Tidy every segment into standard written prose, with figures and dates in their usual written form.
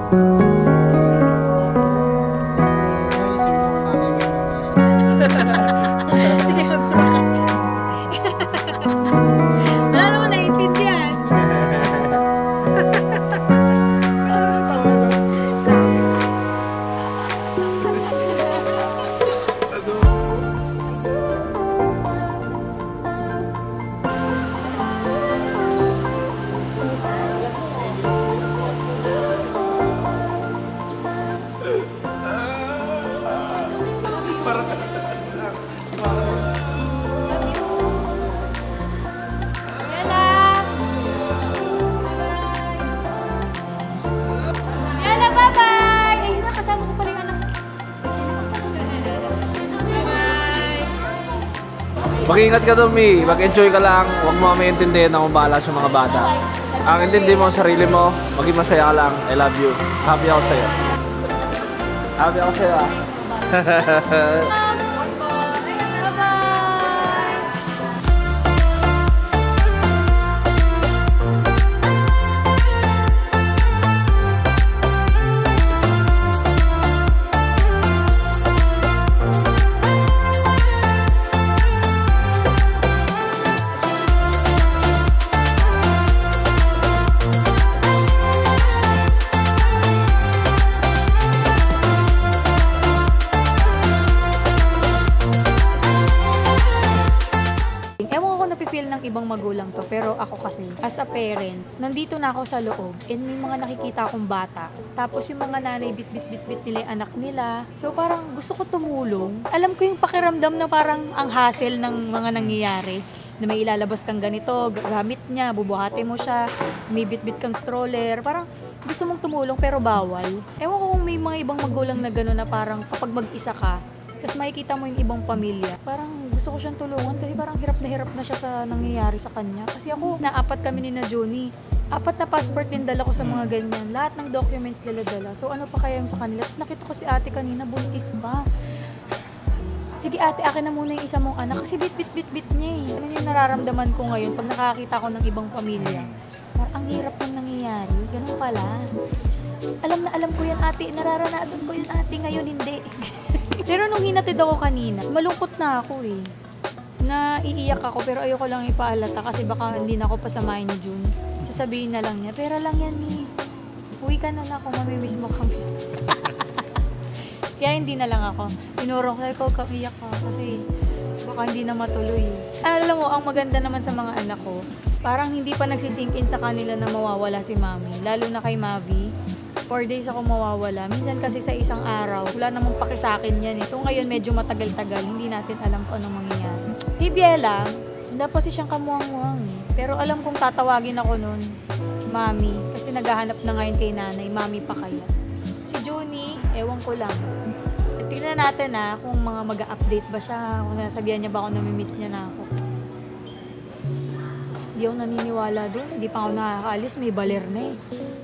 Sige, mapura ka. Wala naman naiintindihan. Mag-ingat ka doon, Mi. Mag-enjoy ka lang. Huwag mo kami intindihin na kung bahala sa mga bata. Ang intindi mo sa sarili mo, maging masaya ka lang. I love you. Happy ako sa'yo. Happy ako sa'yo, ah. Feel ng ibang magulang to, pero ako kasi as a parent, nandito na ako sa loob and may mga nakikita akong bata, tapos yung mga nanay bit nila yung anak nila, so parang gusto ko tumulong. Alam ko yung pakiramdam na parang ang hassle ng mga nangyayari, na may ilalabas kang ganito, gamit niya, bubuhati mo siya, may bit kang stroller, parang gusto mong tumulong pero bawal. Ewan ko kung may mga ibang magulang na gano'n na parang kapag mag-isa ka, kasi makikita mo yung ibang pamilya, parang gusto ko siyang tulungan kasi parang hirap na siya sa nangyayari sa kanya. Kasi ako, naapat kami ni na Johnny. 4 na passport din dala ko sa mga ganyan. Lahat ng documents dala-dala. So ano pa kaya yung sa kanila? Tapos nakita ko si ate kanina, buntis pa. Sige ate, akin na muna yung isa mong anak kasi bit niya eh. Ano yung nararamdaman ko ngayon pag nakakita ko ng ibang pamilya? Parang ang hirap ng nangyayari. Ganun pala. Alam ko yan ate, nararanasan ko yan ate, ngayon hindi. Pero nung hinatid ako kanina, malungkot na ako eh. Naiiyak ako pero ayoko lang ipaalata kasi baka hindi na ako pasamahin ni June. Sasabihin na lang niya, pera lang yan ni. Uwi ka na lang kung mamimiss mo kami. Kaya hindi na lang ako. Inurong ko, kamiyak ka kasi baka hindi na matuloy. Alam mo, ang maganda naman sa mga anak ko, parang hindi pa nagsisink in sa kanila na mawawala si mami. Lalo na kay Mavi. 4 days ako mawawala. Minsan kasi sa isang araw, wala namang paki sa akin yan eh. So ngayon medyo matagal-tagal, hindi natin alam kung anong mangyayari. Si Biela, wala pa siyang kamuang-muang eh. Pero alam kong tatawagin ako nun, Mami, kasi naghahanap na ngayon kay nanay, Mami pa kaya. Si Johnny, ewan ko lang. Tingnan natin kung mga mag-update ba siya, kung nasabihan niya ba ako namimiss niya na ako. Hindi ako naniniwala doon, hindi pa ako nakakaalis, may baler na eh.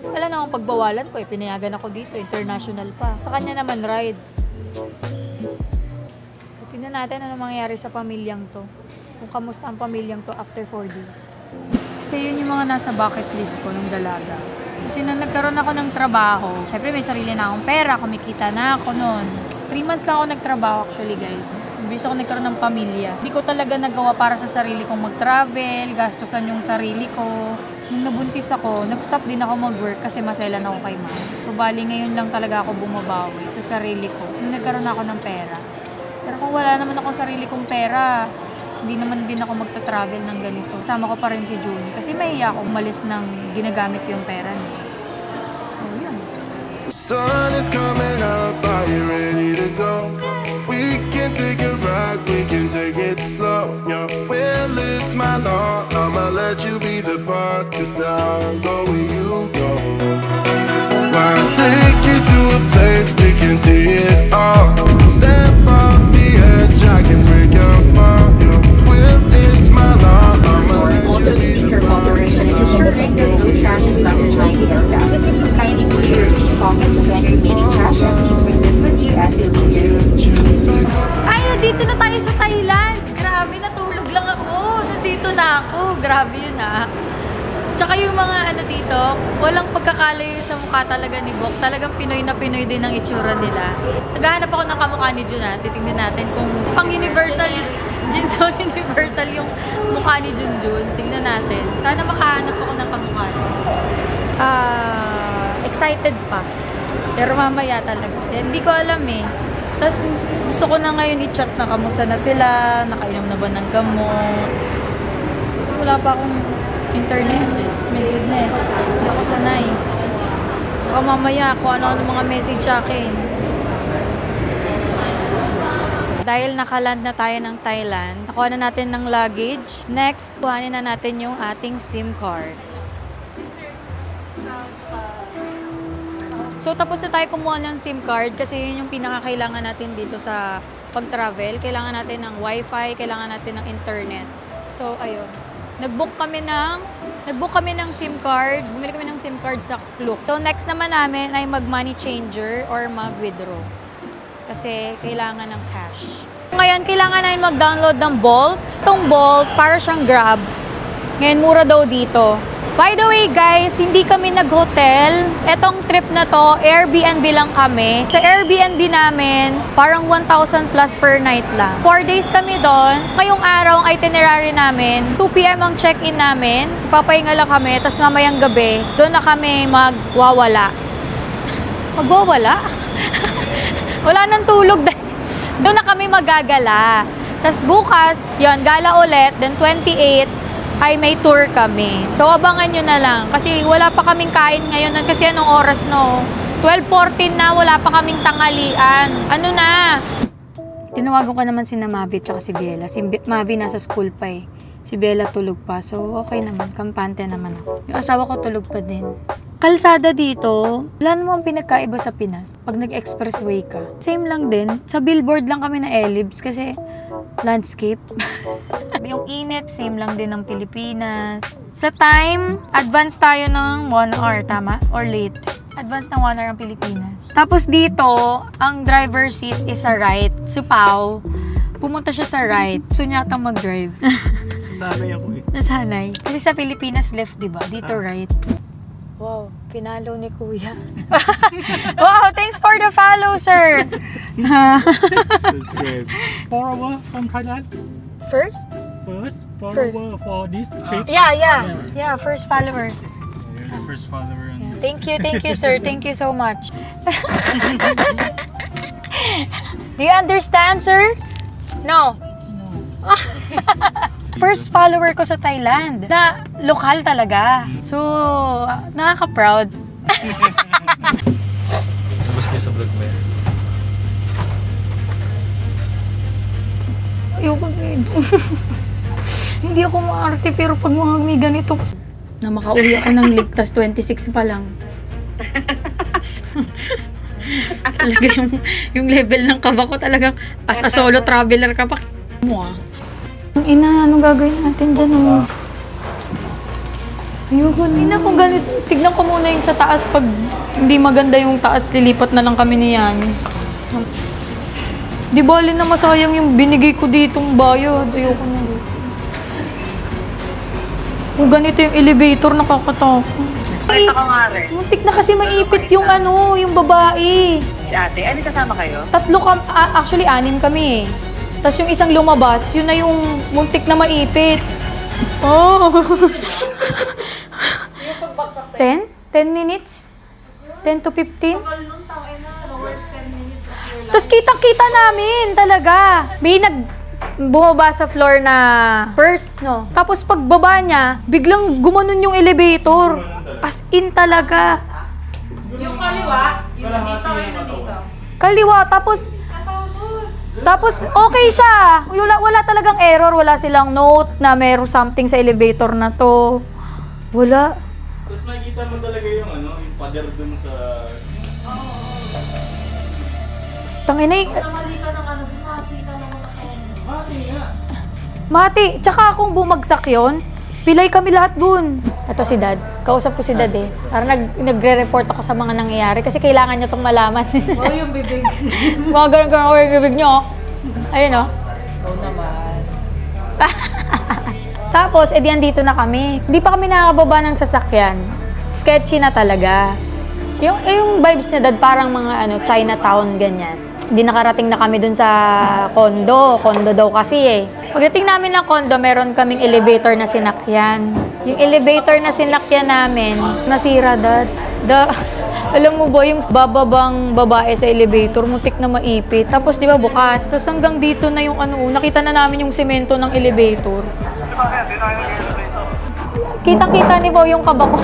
Wala na akong pagbawalan ko eh, pinayagan ako dito, international pa. Sa kanya naman ride. So tingnan natin ano mangyayari sa pamilyang to. Kung kamusta ang pamilyang to after 4 days. Kasi yun yung mga nasa bucket list ko nung dalaga. Kasi nung nagkaroon ako ng trabaho, syempre may sarili na akong pera, kumikita na ako noon. 3 months lang ako nagtrabaho actually guys. Imbis ako nagkaroon ng pamilya. Hindi ko talaga nagawa para sa sarili kong mag-travel, gastusan yung sarili ko. Nung nabuntis ako, nag-stop din ako mag-work kasi maselan ako kay mama. So bali ngayon lang talaga ako bumabawi sa sarili ko. Nung nagkaroon ako ng pera. Pero kung wala naman ako sarili kong pera, hindi naman din ako magta-travel ng ganito. Kasama ko pa rin si Juni kasi mahiya ako umalis ng ginagamit ko yung pera niya. So yun. Sun is coming up, are you ready to go? We can take a ride, we can take it slow. Your will is my law, I'ma let you be the boss, cause I'll go where you go. I'll take you to a place we can see it all. Step off the edge, I can break your fall. Your will is my law, I'ma let you be the boss, cause I'll go where you go. Kindly clear the pocket to enter meeting cash and please bring this with you as it will be. Ay, nandito na tayo sa Thailand. Grabe, natulog lang ako. Nandito na ako. Grabe yun Tsaka yung mga ano dito, walang pagkakalayo sa mukha talaga ni Bok. Talagang Pinoy na Pinoy din ang itsura nila. Naghahanap ako ng kamukha ni Jun. Titingnan natin kung pang-universal, Jinson universal yung mukha ni Junjun. Tingnan natin. Sana makahanap ako ng kamukha. Excited pa. Pero mamaya talaga. Hindi ko alam eh. Tapos gusto ko na ngayon i-chat na kamusta na sila, nakainom na ba ng gamot. Kasi wala pa akong internet. My goodness. Hindi ako sanay. Baka mamaya kung ano-ano mga message sa akin. Dahil nakaland na tayo ng Thailand, nakuha na natin ng luggage. Next, kuhanin na natin yung ating SIM card. So, tapos na tayo kumuha ng SIM card kasi yun yung pinakakailangan natin dito sa pag-travel. Kailangan natin ng wifi, kailangan natin ng internet. So, ayun. Nag-book kami ng SIM card. Bumili kami ng SIM card sa Klook. So, next naman namin ay mag-money changer or mag-withdraw. Kasi kailangan ng cash. Ngayon, kailangan namin mag-download ng Bolt. Itong Bolt, para siyang Grab. Ngayon, mura daw dito. By the way, guys, hindi kami nag-hotel. Etong trip na to, Airbnb lang kami. Sa Airbnb namin, parang 1,000 plus per night lang. 4 days kami doon. Ngayong araw, ang itinerary namin, 2 p.m. ang check-in namin. Papahinga lang kami, tapos mamayang gabi, doon na kami magwawala. Magwawala? Wala nang tulog. Doon na kami magagala. Tapos bukas, yon gala ulit. Then 28, ay may tour kami. So, abangan nyo na lang. Kasi wala pa kaming kain ngayon. Kasi anong oras, no? 12:14 na, wala pa kaming tanghalian. Ano na? Tinawagan ko naman si Mavi at si Bella. Si Mavi nasa school pa eh. Si Bella tulog pa. So, okay naman. Kampante naman ako. Yung asawa ko tulog pa din. Kalsada dito, wala namang pinagkaiba sa Pinas. Pag nag-expressway ka, same lang din. Sa billboard lang kami na Elibs kasi landscape. Yung init, same lang din ng Pilipinas. Sa time, advance tayo ng 1 hour, tama? Or late? Advance ng 1 hour ang Pilipinas. Tapos dito, ang driver seat is sa right. Si Pao, pumunta siya sa right. Gusto niya atang mag-drive. Nasanay ako eh. Nasanay. Kasi sa Pilipinas, left, diba? Dito, right. Wow, pinalo ni Kuya. Wow, thanks for the follow, sir. Subscribe. Follower from Thailand. First? First follower for this trip. Yeah, first follower. You're the first follower. On this. Thank you, sir. Thank you so much. Do you understand, sir? No. First follower ko sa Thailand na lokal talaga. So, nakaka-proud. Tapos niya sa vlog mo yan. Ayoko dito. Hindi ako maarte pero pag mga may ganito, na makauwi ako ng ligtas 26 pa lang. Talaga yung level ng kaba ko talagang as a solo traveler ka pa. Ina, anong gagawin natin dyan? Oh? Ayoko, Ina, kung ganito. Tignan ko muna yung sa taas. Pag hindi maganda yung taas, lilipat na lang kami ni Yani. Di bali na masayang yung binigay ko ditong bayad. Ayoko na. Kung ganito yung elevator, nakakatakot. Ito ka nga rin. Muntik na kasi maipit yung yung babae. Si ate, ay may kasama kayo? Actually, 6 kami eh. Tapos yung isang lumabas, yun na yung muntik na maipit. Oh! 10? 10 minutes? 10 to 15? Tapos kitang-kita namin talaga. May bumaba sa floor na first, no? Tapos pagbaba niya, biglang gumanon yung elevator. As in talaga. Yung kaliwa, yun nandito, yun nandito. Kaliwa, tapos okay siya. Wala talagang error. Wala silang note na meron something sa elevator na to. Wala. Tapos makikita mo talaga yung yung pader dun sa... Tangina eh. Mati nga. Mati. Tsaka kung bumagsak yon, pilay kami lahat dun. Ito si Dad. Kausap ko si Dad eh. Parang nagre-report ako sa mga nangyayari kasi kailangan niya itong malaman. Oh, yung bibig. Mga ganun-ganun yung bibig niyo. Ayun oh. Oo naman. Tapos, edi andito na kami. Hindi pa kami nakakababa ng sasakyan. Sketchy na talaga. Yung vibes niya, dad, parang mga Chinatown, ganyan. Hindi nakarating na kami dun sa condo. Condo daw kasi eh. Pagdating namin ng condo, meron kaming elevator na sinakyan. Yung elevator na sinakyan namin, nasira, dad. Alam mo ba, yung bababang babae sa elevator, mutik na maipit. Tapos, di ba, bukas. Tapos hanggang dito na yung nakita na namin yung semento ng elevator. Kitang-kita ni Bo yung kaba ko.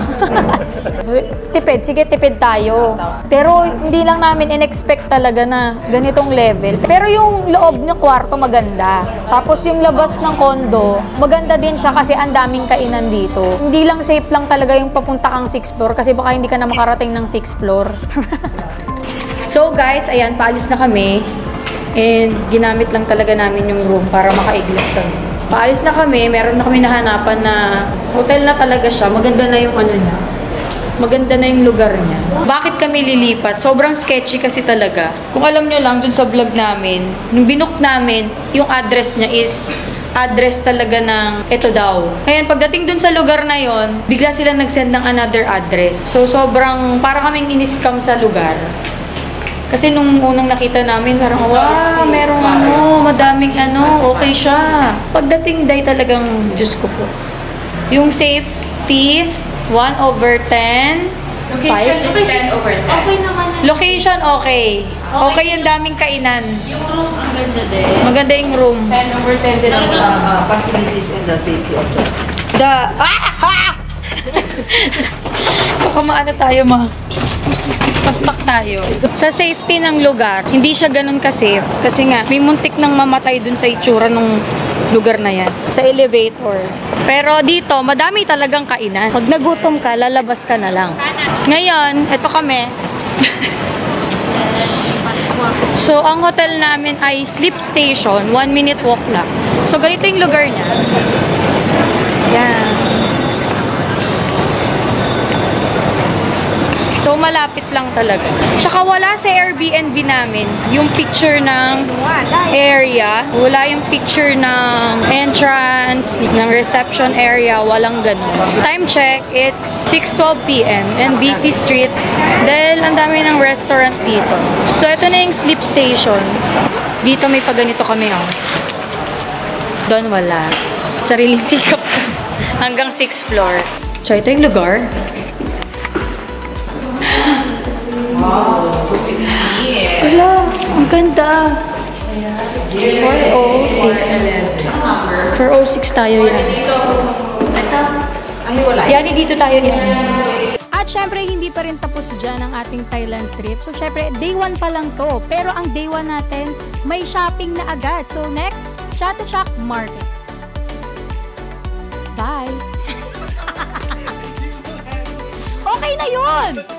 Tipid, sige, tipid tayo. Pero hindi lang namin in-expect talaga na ganitong level. Pero yung loob ng kwarto maganda. Tapos yung labas ng kondo, maganda din siya kasi ang daming kainan dito. Hindi lang safe lang talaga yung papunta kang 6th floor kasi baka hindi ka na makarating ng 6th floor. So guys, ayan, paalis na kami. And ginamit lang talaga namin yung room para makaiglap kami. Paalis na kami, meron na kami nahanapan na hotel na talaga siya. Maganda na yung niya. Maganda na yung lugar niya. Bakit kami lilipat? Sobrang sketchy kasi talaga. Kung alam nyo lang, dun sa vlog namin, nung binook namin, yung address niya is address talaga ng ito daw. Ngayon, pagdating dun sa lugar na yon, bigla sila nag-send ng another address. So, sobrang, para kaming in-scam sa lugar. Kasi nung unang nakita namin, parang, wow, merong madaming okay siya. Pagdating day talagang, Diyos ko po. Yung safety, 1/10. Location is 10/10. Okay naman yun. Location, okay. Okay yung daming kainan. Yung room, ang ganda din. Maganda yung room. 10/10 din ang facilities and the safety of the... Baka maano tayo, pastak tayo. Sa safety ng lugar, hindi siya ganun ka-safe. Kasi nga, may muntik nang mamatay dun sa itsura ng lugar na yan. Sa elevator. Pero dito, madami talagang kainan. Pag nagutom ka, lalabas ka na lang. Ngayon, eto kami. So, ang hotel namin ay Sleep Station. 1-minute walk lang. So, ganito yung lugar niya. Yan. So, malapit lang talaga. Tsaka wala sa Airbnb namin yung picture ng area. Wala yung picture ng entrance, ng reception area. Walang ganun. Time check, it's 6:12 p.m. and busy street. Dahil ang dami ng restaurant dito. So, ito na yung sleep station. Dito may paganito kami, oh. Doon wala. Sariling sikap. Hanggang 6th floor. So, ito yung lugar. Wow, it's here. Wala, ang ganda. 406. 406 tayo yan. Ay, wala. Yani, dito tayo yan. At syempre, hindi pa rin tapos dyan ang ating Thailand trip. So, syempre, day 1 pa lang to. Pero ang day 1 natin, may shopping na agad. So, next, Chatuchak Market. Bye! Okay na yun!